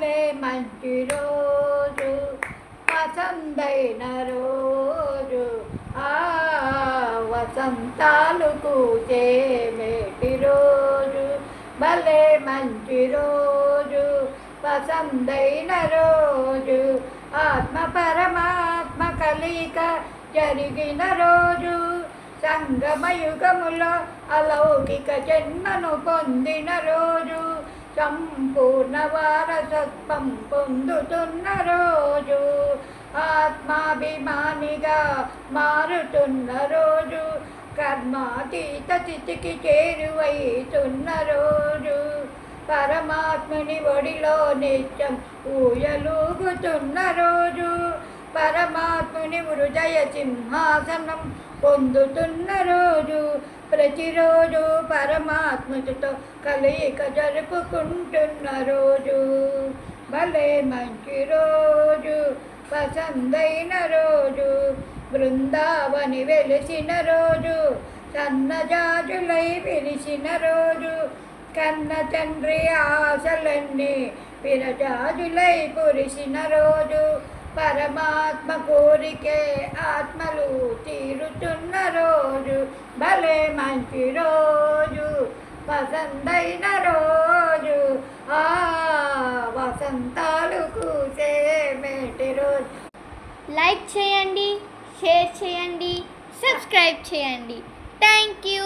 భలే మంచి రోజు పసందైన రోజు వసంతాలు కూచే మేటి రోజు భలే మంచి రోజు పసందైన రోజు ఆత్మ పరమాత్మ కలిక జరిగిన రోజు సంగమయుగములో అలౌకిక జన్మను పొందిన రోజు సంపూర్ణ వారసత్వం పొందుతున్న రోజు ఆత్మాభిమానిగా మారుతున్న రోజు కర్మాతీత స్థితికి చేరువైతున్న రోజు పరమాత్ముని ఒడిలో నిత్యం ఊయలూగుతున్న రోజు పరమాత్ముని హృదయ సింహాసనం పొందుతున్న రోజు ప్రతిరోజు పరమాత్మతో కలయిక జరుపుకుంటున్న రోజు భలే మంచి రోజు పసందైన రోజు బృందావని వెలిసిన రోజు సన్నజాజులై వెలిసిన రోజు కన్న తండ్రి ఆశలన్నీ విరజాజులై కురిసిన రోజు పరమాత్మ కోరికే ఆత్మలు తీరుతున్న రోజు భలే మంచి రోజు పసందైన రోజు వసంతాలు కూసే మేటి రోజు. లైక్ చేయండి, షేర్ చేయండి, సబ్స్క్రైబ్ చేయండి. Thank you.